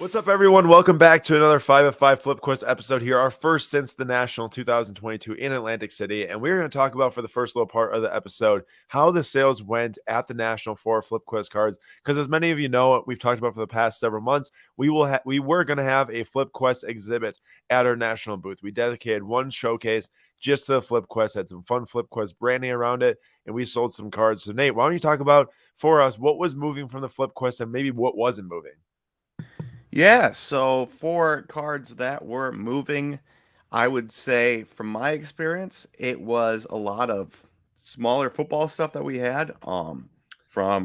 What's up, everyone? Welcome back to another 5 of 5 Flip Quest episode here, our first since the National 2022 in Atlantic City. And we're going to talk about, for the first little part of the episode, how the sales went at the National for Flip Quest cards. Because as many of you know, we've talked about for the past several months, we were going to have a Flip Quest exhibit at our National booth. We dedicated one showcase just to Flip Quest, had some fun Flip Quest branding around it, and we sold some cards. So Nate, why don't you talk about for us what was moving from the Flip Quest and maybe what wasn't moving? Yeah, so for cards that were moving, I would say from my experience, it was a lot of smaller football stuff that we had. From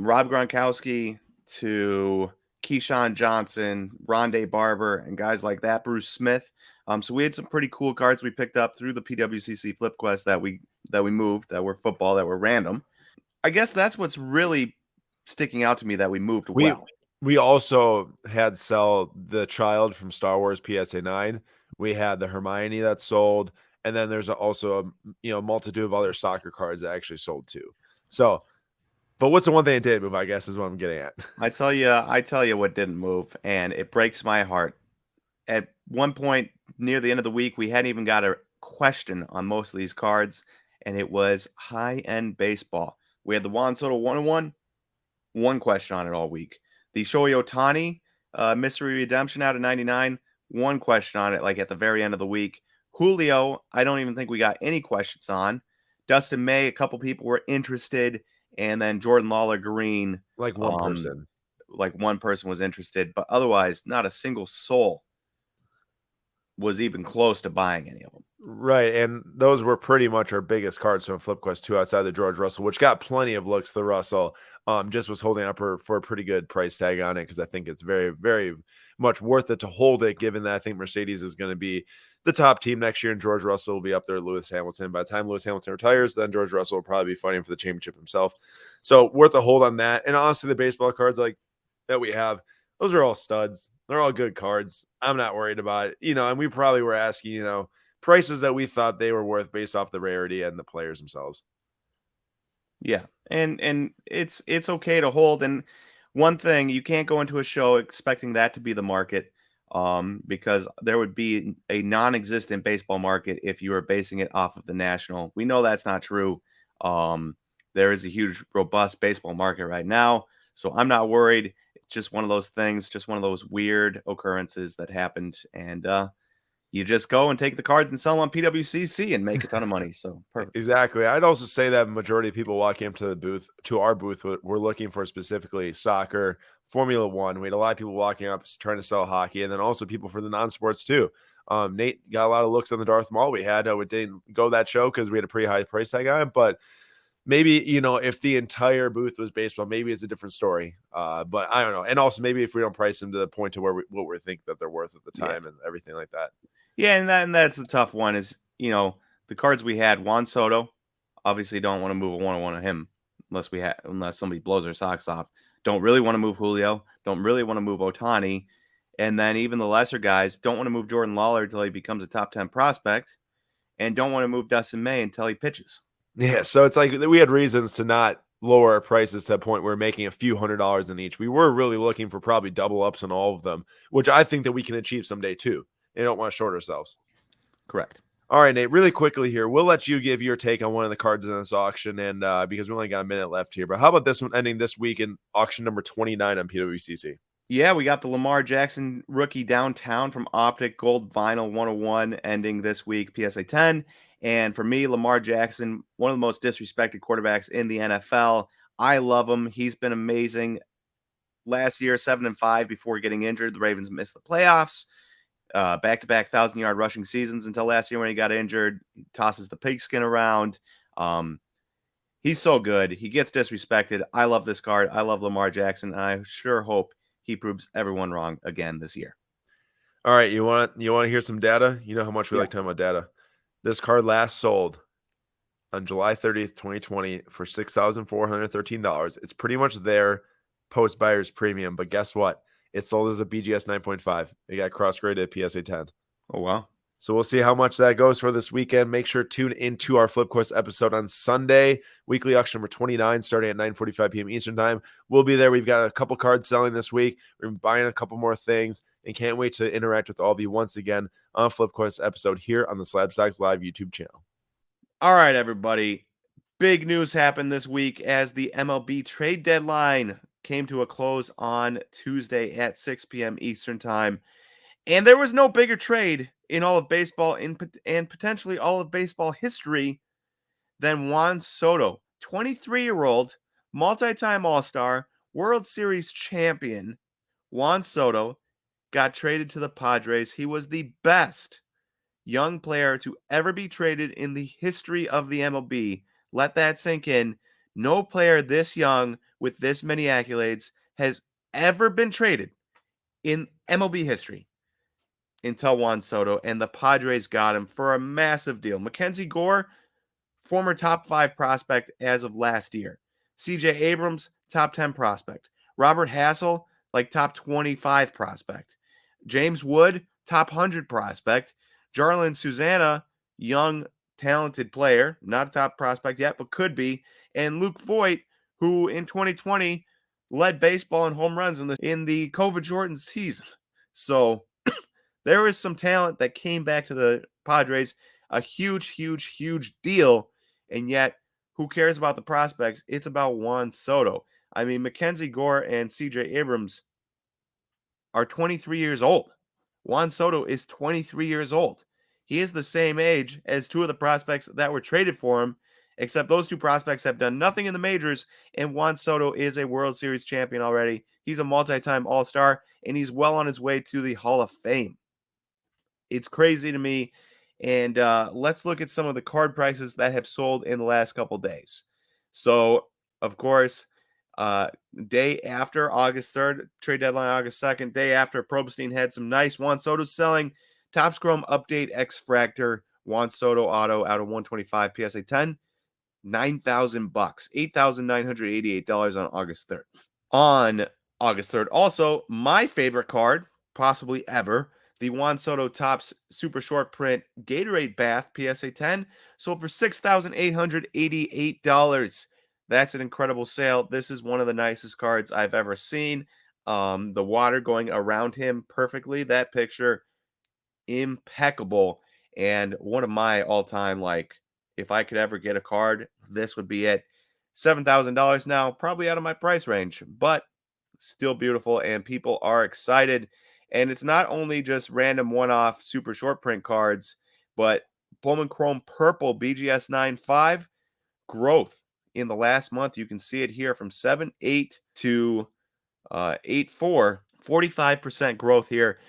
Rob Gronkowski to Keyshawn Johnson, Rondé Barber, and guys like that, Bruce Smith. So we had some pretty cool cards we picked up through the PWCC Flip Quest that we moved that were football that were random. I guess that's what's really sticking out to me that we moved We well. we also had sell the child from Star Wars PSA 9. We had the Hermione that sold, and then there's also a multitude of other soccer cards that actually sold too. So, but what's the one thing that did move? I guess is what I'm getting at. I tell you what didn't move, and it breaks my heart. At one point near the end of the week, we hadn't even got a question on most of these cards, and it was high-end baseball. We had the Juan Soto 101, one question on it all week. The Shohei Ohtani Mystery Redemption out of 99, one question on it, like at the very end of the week. Julio, I don't even think we got any questions on. Dustin May, a couple people were interested, and then Jordan Lawler Green, Like one um, person. like one person was interested, but otherwise, not a single soul was even close to buying any of them. Right, and those were pretty much our biggest cards from Flip Quest 2 outside the George Russell, which got plenty of looks. The Russell just was holding up for a pretty good price tag on it because I think it's very, very much worth it to hold it, given that I think Mercedes is going to be the top team next year, and George Russell will be up there with Lewis Hamilton. By the time Lewis Hamilton retires, then George Russell will probably be fighting for the championship himself. So worth a hold on that. And honestly, the baseball cards like that we have, those are all studs. They're all good cards. I'm not worried about it. And we probably were asking, prices that we thought they were worth based off the rarity and the players themselves. Yeah, and it's okay to hold. And one thing, you can't go into a show expecting that to be the market, because there would be a non-existent baseball market if you were basing it off of the national. We know that's not true. Um, there is a huge, robust baseball market right now, so I'm not worried. It's just one of those things, just one of those weird occurrences that happened, and you just go and take the cards and sell them on PWCC and make a ton of money. So perfect. Exactly. I'd also say that majority of people walking up to the booth, to our booth, were looking for specifically soccer, Formula One. We had a lot of people walking up trying to sell hockey, and then also people for the non-sports too. Nate got a lot of looks on the Darth Maul we had. We didn't go that show because we had a pretty high price tag on it, but maybe if the entire booth was baseball, maybe it's a different story. But I don't know. And also maybe if we don't price them to the point to where what we think that they're worth at the Yeah. time and everything like that. Yeah, and that's the tough one is, the cards we had, Juan Soto, obviously don't want to move a one-on-one on him unless somebody blows their socks off. Don't really want to move Julio, don't really want to move Otani, and then even the lesser guys don't want to move Jordan Lawler until he becomes a top 10 prospect, and don't want to move Dustin May until he pitches. Yeah, so it's like we had reasons to not lower our prices to a point where we're making a few $100s in each. We were really looking for probably double ups on all of them, which I think that we can achieve someday too. And don't want to short ourselves. Correct. All right, Nate, really quickly here, we'll let you give your take on one of the cards in this auction, and because we only got a minute left here. But how about this one ending this week in auction number 29 on PWCC? Yeah, we got the Lamar Jackson rookie downtown from Optic Gold Vinyl 101 ending this week, PSA 10. And for me, Lamar Jackson, one of the most disrespected quarterbacks in the NFL. I love him. He's been amazing. Last year, 7-5 before getting injured. The Ravens missed the playoffs. Back-to-back 1,000-yard rushing seasons until last year when he got injured. He tosses the pigskin around. He's so good. He gets disrespected. I love this card. I love Lamar Jackson. And I sure hope he proves everyone wrong again this year. All right, you want to hear some data? You know how much we Yeah. like talking about data. This card last sold on July 30th, 2020 for $6,413. It's pretty much their post buyer's premium, but guess what? It sold as a BGS 9.5. It got cross graded at PSA 10. Oh, wow. So we'll see how much that goes for this weekend. Make sure to tune into our Flip Course episode on Sunday, weekly auction number 29, starting at 9:45 p.m. Eastern time. We'll be there. We've got a couple cards selling this week. We're buying a couple more things and can't wait to interact with all of you once again on Flip Course episode here on the SlabStox Live YouTube channel. All right, everybody. Big news happened this week as the MLB trade deadline came to a close on Tuesday at 6 p.m. Eastern time. And there was no bigger trade in all of baseball and potentially all of baseball history than Juan Soto, 23-year-old, multi-time All-Star, World Series champion. Juan Soto got traded to the Padres. He was the best young player to ever be traded in the history of the MLB. Let that sink in. No player this young with this many accolades has ever been traded in MLB history until Juan Soto, and the Padres got him for a massive deal. Mackenzie Gore, former top 5 prospect as of last year. CJ Abrams, top 10 prospect. Robert Hassel, like top 25 prospect. James Wood, top 100 prospect. Jarlin Susana, young, talented player, not a top prospect yet, but could be. And Luke Voigt, who in 2020 led baseball in home runs in the COVID shortened season. So there is some talent that came back to the Padres. A huge, huge, huge deal. And yet, who cares about the prospects? It's about Juan Soto. I mean, Mackenzie Gore and CJ Abrams are 23 years old. Juan Soto is 23 years old. He is the same age as 2 of the prospects that were traded for him, except those 2 prospects have done nothing in the majors, and Juan Soto is a World Series champion already. He's a multi-time All-Star, and he's well on his way to the Hall of Fame. It's crazy to me. And let's look at some of the card prices that have sold in the last couple days. So, of course, day after August 3rd, trade deadline August 2nd, day after Probstein had some nice Juan Soto selling. Topps Chrome Update X Fractor Juan Soto auto out of 125 PSA 10, $9,000, $8,988 on August 3rd. On August 3rd, also my favorite card, possibly ever, the Juan Soto Topps Super Short Print Gatorade Bath PSA 10 sold for $6,888. That's an incredible sale. This is one of the nicest cards I've ever seen. The water going around him perfectly. That picture, impeccable. And one of my all-time, like, if I could ever get a card, this would be it. $7,000 now, probably out of my price range, but still beautiful, and people are excited. And it's not only just random one-off super short print cards, but Bowman Chrome Purple BGS 9.5 growth in the last month. You can see it here from 7.8 to 8.4, 45% growth here.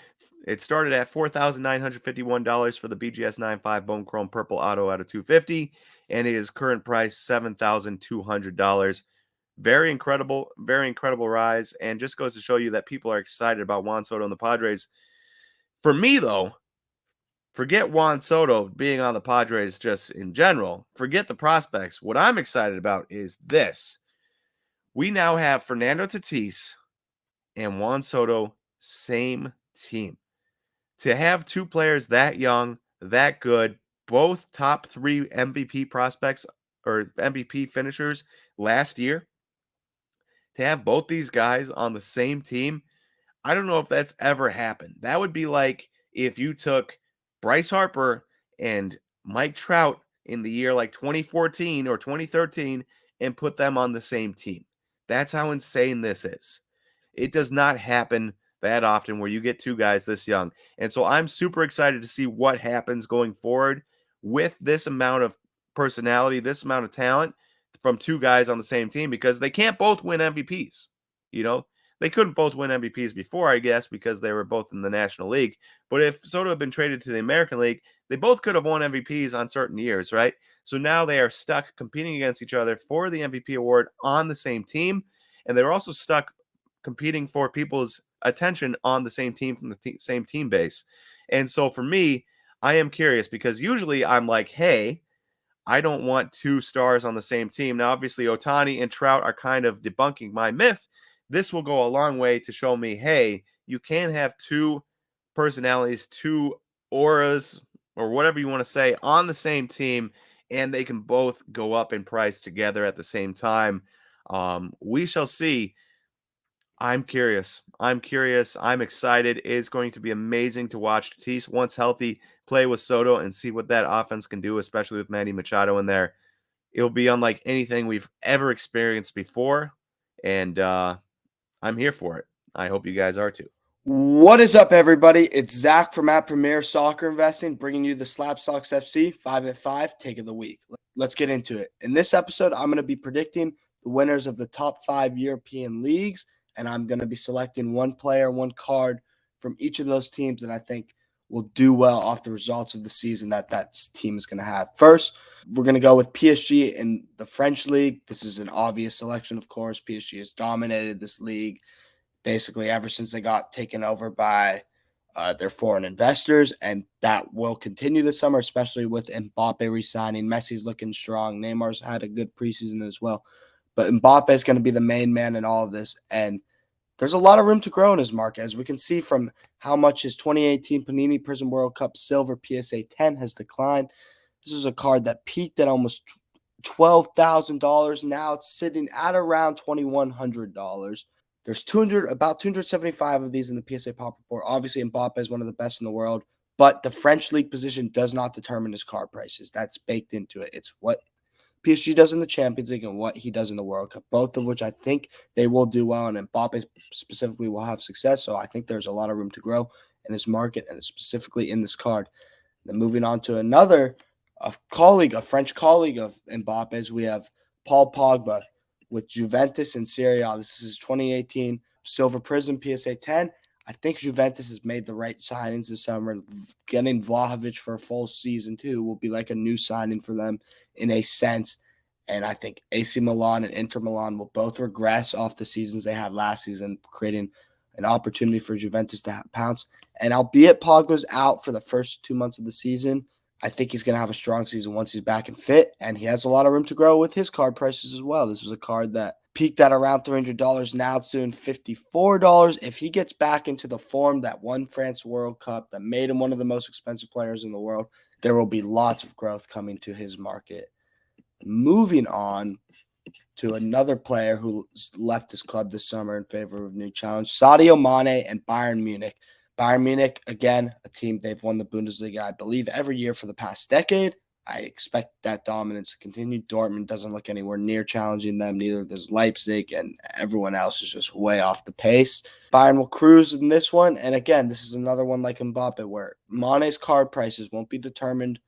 It started at $4,951 for the BGS 9.5 Bowman Chrome Purple Auto out of 250, and it is current price $7,200. Very incredible rise, and just goes to show you that people are excited about Juan Soto and the Padres. For me, though, forget Juan Soto being on the Padres just in general. Forget the prospects. What I'm excited about is this. We now have Fernando Tatis and Juan Soto, same team. To have 2 players that young, that good, both top 3 MVP prospects or MVP finishers last year, to have both these guys on the same team, I don't know if that's ever happened. That would be like if you took Bryce Harper and Mike Trout in the year like 2014 or 2013 and put them on the same team. That's how insane this is. It does not happen that often where you get 2 guys this young. And so I'm super excited to see what happens going forward with this amount of personality, this amount of talent from 2 guys on the same team, because they can't both win MVPs. You know, they couldn't both win MVPs before, I guess, because they were both in the National League. But if Soto had been traded to the American League, they both could have won MVPs on certain years, right? So now they are stuck competing against each other for the MVP award on the same team. And they're also stuck competing for people's attention on the same team from the same team base. And so for me, I am curious, because usually I'm like, hey, I don't want 2 stars on the same team. Now, obviously, Ohtani and Trout are kind of debunking my myth. This will go a long way to show me, hey, you can have 2 personalities, 2 auras, or whatever you want to say on the same team, and they can both go up in price together at the same time. We shall see. I'm curious. I'm curious. I'm excited. It's going to be amazing to watch Tatis, once healthy, play with Soto and see what that offense can do, especially with Manny Machado in there. It'll be unlike anything we've ever experienced before, and I'm here for it. I hope you guys are too. What is up, everybody? It's Zach from at Premier Soccer Investing, bringing you the SlabStox FC 5 at 5 take of the week. Let's get into it. In this episode, I'm going to be predicting the winners of the top 5 European leagues, and I'm going to be selecting one player, one card from each of those teams that I think will do well off the results of the season that team is going to have. First, we're going to go with PSG in the French league. This is an obvious selection, of course. PSG has dominated this league basically ever since they got taken over by their foreign investors, and that will continue this summer, especially with Mbappe re-signing. Messi's looking strong. Neymar's had a good preseason as well, but Mbappe is going to be the main man in all of this, and there's a lot of room to grow in his market, as we can see from how much his 2018 Panini Prism World Cup Silver PSA 10 has declined. This is a card that peaked at almost $12,000. Now it's sitting at around $2,100. There's about 275 of these in the PSA Pop Report. Obviously, Mbappe is one of the best in the world, but the French league position does not determine his card prices. That's baked into it. It's what PSG does in the Champions League and what he does in the World Cup, both of which I think they will do well, and Mbappe specifically will have success. So I think there's a lot of room to grow in his market, and specifically in this card. Then moving on to another a French colleague of Mbappe's, we have Paul Pogba with Juventus and Serie A. This is his 2018 Silver Prism PSA 10. I think Juventus has made the right signings this summer. Getting Vlahovic for a full season, too, will be like a new signing for them in a sense. And I think AC Milan and Inter Milan will both regress off the seasons they had last season, creating an opportunity for Juventus to pounce. And albeit Pogba's out for the first 2 months of the season, I think he's going to have a strong season once he's back and fit, and he has a lot of room to grow with his card prices as well. This was a card that peaked at around $300. Now it's doing $54. If he gets back into the form that won France World Cup, that made him one of the most expensive players in the world, there will be lots of growth coming to his market. Moving on to another player who left his club this summer in favor of a new challenge, Sadio Mane and Bayern Munich. Bayern Munich, again, a team, they've won the Bundesliga, I believe, every year for the past decade. I expect that dominance to continue. Dortmund doesn't look anywhere near challenging them. Neither does Leipzig, and everyone else is just way off the pace. Bayern will cruise in this one. And again, this is another one like Mbappe, where Mane's card prices won't be determined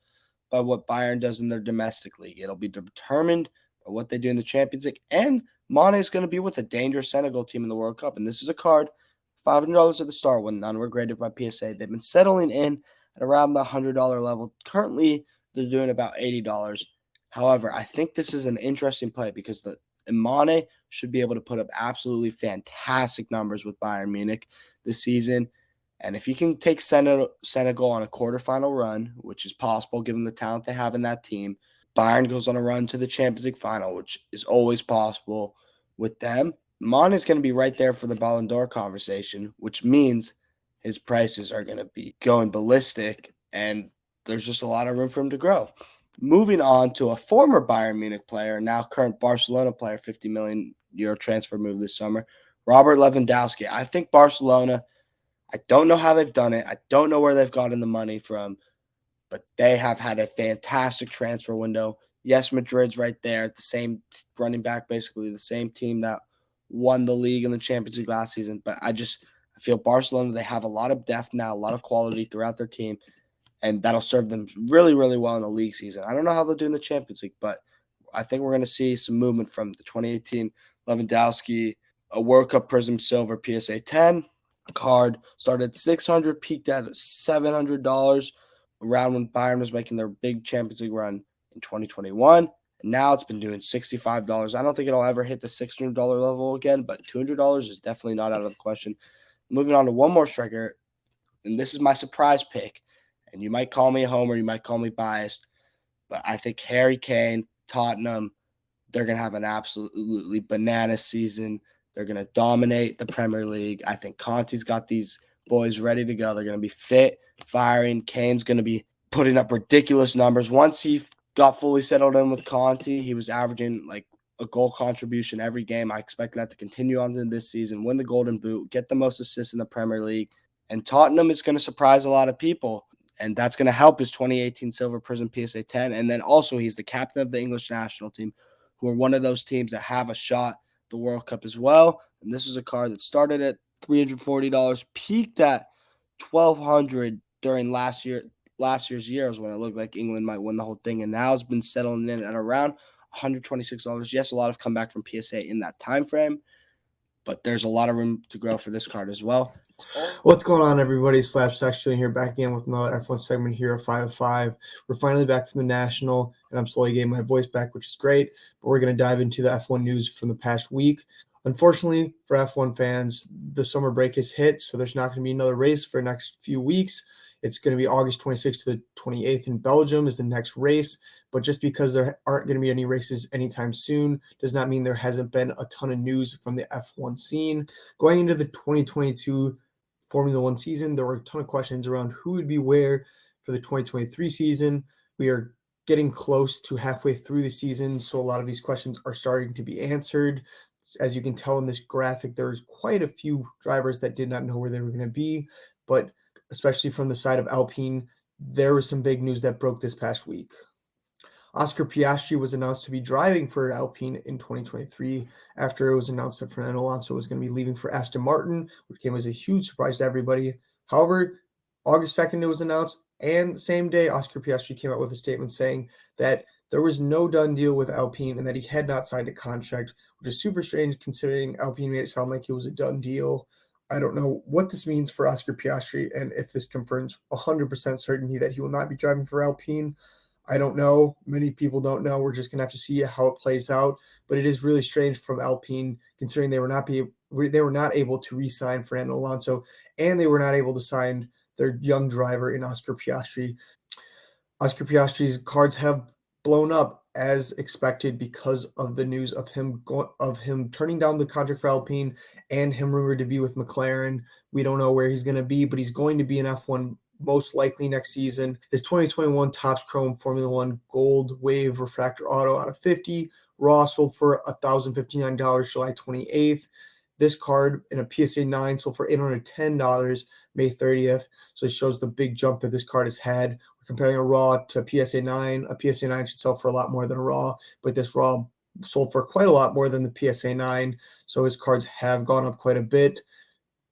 by what Bayern does in their domestic league. It'll be determined by what they do in the Champions League. And Mane is going to be with a dangerous Senegal team in the World Cup. And this is a card, $500 at the start when none were graded by PSA. They've been settling in at around the $100 level. Currently, they're doing about $80. However, I think this is an interesting play because Mane should be able to put up absolutely fantastic numbers with Bayern Munich this season. And if he can take Senegal on a quarterfinal run, which is possible given the talent they have in that team, Bayern goes on a run to the Champions League final, which is always possible with them. Mane is going to be right there for the Ballon d'Or conversation, which means his prices are going to be going ballistic, and there's just a lot of room for him to grow. Moving on to a former Bayern Munich player, now current Barcelona player, €50 million transfer move this summer, Robert Lewandowski. I think Barcelona, I don't know how they've done it. I don't know where they've gotten the money from, but they have had a fantastic transfer window. Yes, Madrid's right there, the same running back, basically the same team that won the league and the Champions League last season. But I feel Barcelona, they have a lot of depth now, a lot of quality throughout their team, and that'll serve them really, really well in the league season. I don't know how they'll do in the Champions League, but I think we're going to see some movement from the 2018 Lewandowski, a World Cup Prism Silver PSA 10 card. Started at $600, peaked at $700 around when Bayern was making their big Champions League run in 2021. And now it's been doing $65. I don't think it'll ever hit the $600 level again, but $200 is definitely not out of the question. Moving on to one more striker, and this is my surprise pick. And you might call me a homer, you might call me biased, but I think Harry Kane, Tottenham, they're going to have an absolutely banana season. They're going to dominate the Premier League. I think Conte's got these boys ready to go. They're going to be fit, firing. Kane's going to be putting up ridiculous numbers. Once he got fully settled in with Conte, he was averaging like a goal contribution every game. I expect that to continue on to this season, win the Golden Boot, get the most assists in the Premier League. And Tottenham is going to surprise a lot of people. And that's going to help his 2018 Silver Prism PSA 10. And then also he's the captain of the English national team, who are one of those teams that have a shot at the World Cup as well. And this is a card that started at $340, peaked at $1,200 during last year's years when it looked like England might win the whole thing. And now it's been settling in at around $126. Yes, a lot of comeback from PSA in that time frame, but there's a lot of room to grow for this card as well. What's going on, everybody? SlabStox here, back again with another F1 segment here at 5 of 5. We're finally back from the National, and I'm slowly getting my voice back, which is great. But we're going to dive into the F1 news from the past week. Unfortunately, for F1 fans, the summer break has hit, so there's not going to be another race for the next few weeks. It's going to be August 26th to the 28th in Belgium is the next race. But just because there aren't going to be any races anytime soon does not mean there hasn't been a ton of news from the F1 scene. Going into the 2022 Formula One season, there were a ton of questions around who would be where for the 2023 season. We are getting close to halfway through the season, so a lot of these questions are starting to be answered. As you can tell in this graphic, there's quite a few drivers that did not know where they were going to be, but especially from the side of Alpine, there was some big news that broke this past week. Oscar Piastri was announced to be driving for Alpine in 2023 after it was announced that Fernando Alonso was going to be leaving for Aston Martin, which came as a huge surprise to everybody. However, August 2nd it was announced, and the same day Oscar Piastri came out with a statement saying that there was no done deal with Alpine and that he had not signed a contract, which is super strange considering Alpine made it sound like it was a done deal. I don't know what this means for Oscar Piastri and if this confirms 100% certainty that he will not be driving for Alpine. I don't know. Many people don't know. We're just going to have to see how it plays out. But it is really strange from Alpine considering they were not able to re-sign Fernando Alonso and they were not able to sign their young driver in Oscar Piastri. Oscar Piastri's cards have blown up as expected because of the news of him turning down the contract for Alpine and him rumored to be with McLaren. We don't know where he's going to be, but he's going to be in F1 most likely next season. His 2021 Topps Chrome Formula One Gold Wave Refractor Auto out of 50 raw sold for $1,059 July 28th. This card in a PSA 9 sold for $810 May 30th. So it shows the big jump that this card has had. We're comparing a raw to a PSA 9. A PSA 9 should sell for a lot more than a raw, but this raw sold for quite a lot more than the PSA 9. So his cards have gone up quite a bit.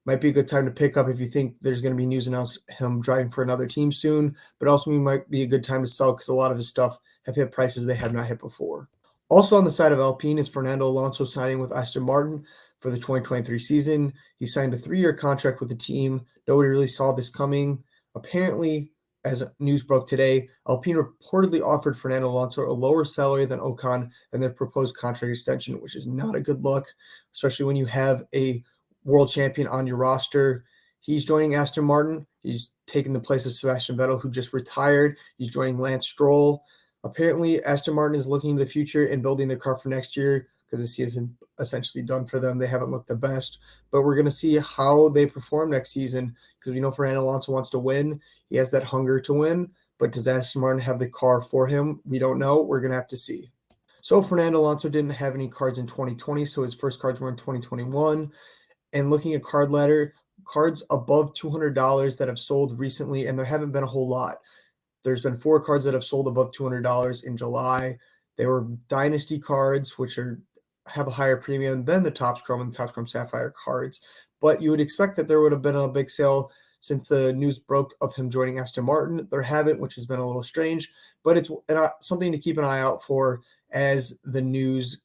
Might be a good time to pick up if you think there's going to be news announced him driving for another team soon, but also might be a good time to sell because a lot of his stuff have hit prices they have not hit before. Also on the side of Alpine is Fernando Alonso signing with Aston Martin for the 2023 season. He signed a 3-year contract with the team. Nobody really saw this coming. Apparently, as news broke today, Alpine reportedly offered Fernando Alonso a lower salary than Ocon and their proposed contract extension, which is not a good look, especially when you have a world champion on your roster. He's joining Aston Martin. He's taking the place of Sebastian Vettel, who just retired. He's joining Lance Stroll. Apparently, Aston Martin is looking to the future and building their car for next year because this season essentially done for them. They haven't looked the best, but we're going to see how they perform next season because we know Fernando Alonso wants to win. He has that hunger to win, but does Aston Martin have the car for him? We don't know. We're going to have to see. So Fernando Alonso didn't have any cards in 2020, so his first cards were in 2021. And looking at card ladder, cards above $200 that have sold recently, and there haven't been a whole lot. There's been 4 cards that have sold above $200 in July. They were Dynasty cards, which have a higher premium than the Topps Chrome and the Topps Chrome Sapphire cards. But you would expect that there would have been a big sale since the news broke of him joining Aston Martin. There haven't, which has been a little strange. But it's something to keep an eye out for as the news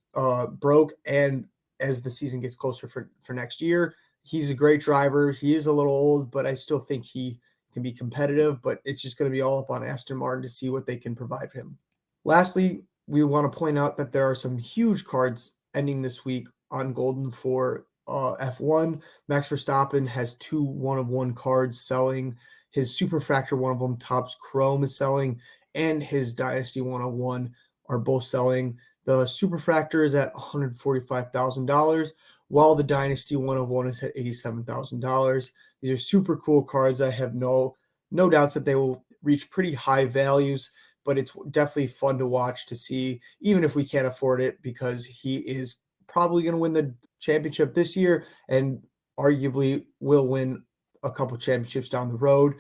broke and as the season gets closer for next year. He's a great driver. He is a little old, but I still think he can be competitive, but it's just going to be all up on Aston Martin to see what they can provide for him. Lastly, we want to point out that there are some huge cards ending this week on Golden for F1. Max Verstappen has 2 1-of-1 cards selling. His Superfractor, one of them, Topps Chrome, is selling, and his Dynasty 1-of-1 are both selling. The Superfractor is at $145,000, while the Dynasty 1-of-1 is at $87,000. These are super cool cards. I have no doubts that they will reach pretty high values, but it's definitely fun to watch to see, even if we can't afford it, because he is probably going to win the championship this year and arguably will win a couple championships down the road.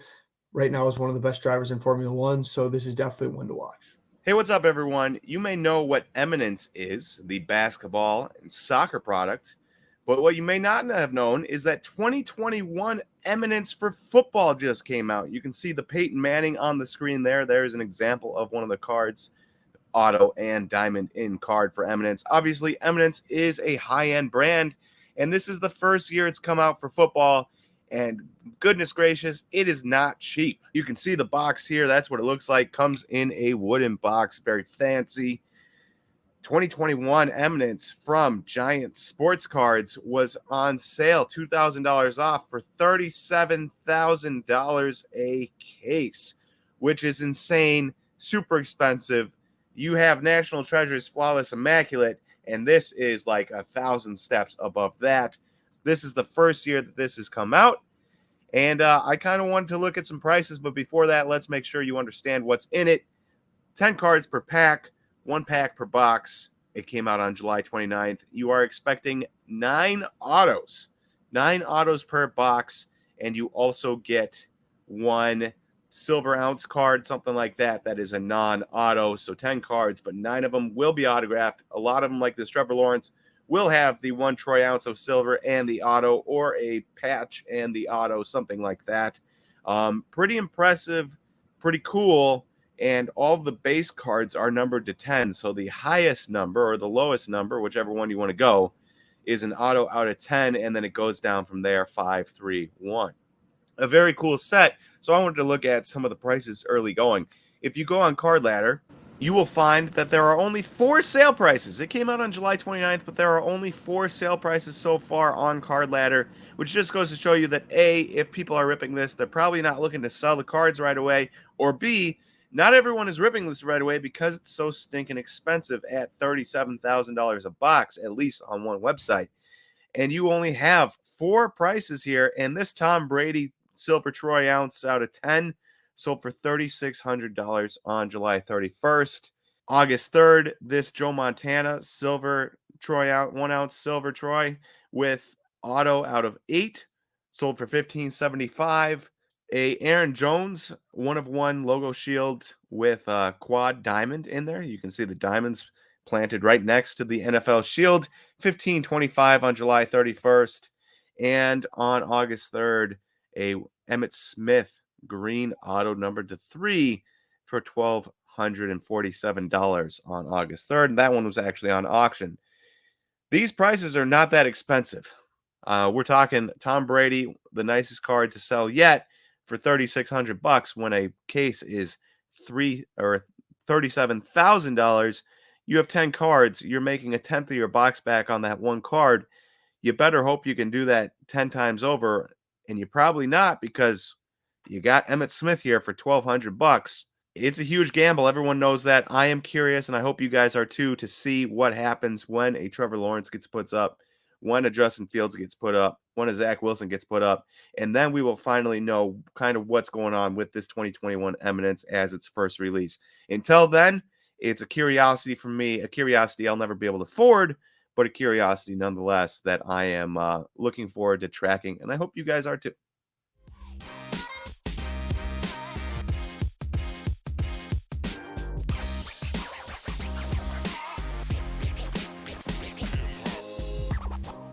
Right now is one of the best drivers in Formula One, so this is definitely one to watch. Hey, what's up, everyone? You may know what Eminence is, the basketball and soccer product, but what you may not have known is that 2021 Eminence for football just came out. You can see the Peyton Manning on the screen there. There's an example of one of the cards, auto and diamond in card for Eminence. Obviously, Eminence is a high-end brand, and this is the first year it's come out for football, and goodness gracious, it is not cheap. You can see the box here. That's what it looks like. Comes in a wooden box, very fancy. 2021 Eminence from Giant Sports Cards was on sale, $2,000 off for $37,000 a case, which is insane, super expensive. You have National Treasures Flawless Immaculate, and this is like 1,000 steps above that. This is the first year that this has come out, and I kind of wanted to look at some prices, but before that, let's make sure you understand what's in it. 10 cards per pack, 1 pack per box. It came out on July 29th. You are expecting 9 autos per box, and you also get 1 silver ounce card, something like that. That is a non-auto, so 10 cards, but 9 of them will be autographed. A lot of them, like this Trevor Lawrence, will have the 1 troy ounce of silver and the auto, or a patch and the auto, something like that. Pretty impressive, pretty cool. And all of the base cards are numbered to 10. So the highest number or the lowest number, whichever one you want to go, is an auto out of 10. And then it goes down from there, 5, 3, 1. A very cool set. So I wanted to look at some of the prices early going. If you go on Card Ladder, you will find that there are only 4 sale prices. It came out on July 29th, but there are only 4 sale prices so far on Card Ladder, which just goes to show you that A, if people are ripping this, they're probably not looking to sell the cards right away, or B, not everyone is ripping this right away because it's so stinking expensive at $37,000 a box, at least on one website. And you only have 4 prices here, and this Tom Brady silver troy ounce out of 10 sold for $3,600 on July 31st. August 3rd, this Joe Montana silver troy ounce, 1 ounce silver troy with auto out of 8 sold for $1,575. A Aaron Jones 1 of 1 logo shield with quad diamond in there. You can see the diamonds planted right next to the NFL shield. $1,525 on July 31st. And on August 3rd, a Emmitt Smith green auto numbered to 3 for $1,247 on August 3rd. And that one was actually on auction. These prices are not that expensive. We're talking Tom Brady, the nicest card to sell yet, for $3,600 when a case is $37,000. You have 10 cards. You're making a tenth of your box back on that 1 card. You better hope you can do that 10 times over, and you're probably not, because you got Emmitt Smith here for $1,200. It's a huge gamble. Everyone knows that. I am curious, and I hope you guys are too, to see what happens when a Trevor Lawrence gets put up, when a Justin Fields gets put up, when a Zach Wilson gets put up, and then we will finally know kind of what's going on with this 2021 Eminence as its first release. Until then, it's a curiosity for me, a curiosity I'll never be able to afford, but a curiosity nonetheless that I am looking forward to tracking, and I hope you guys are too.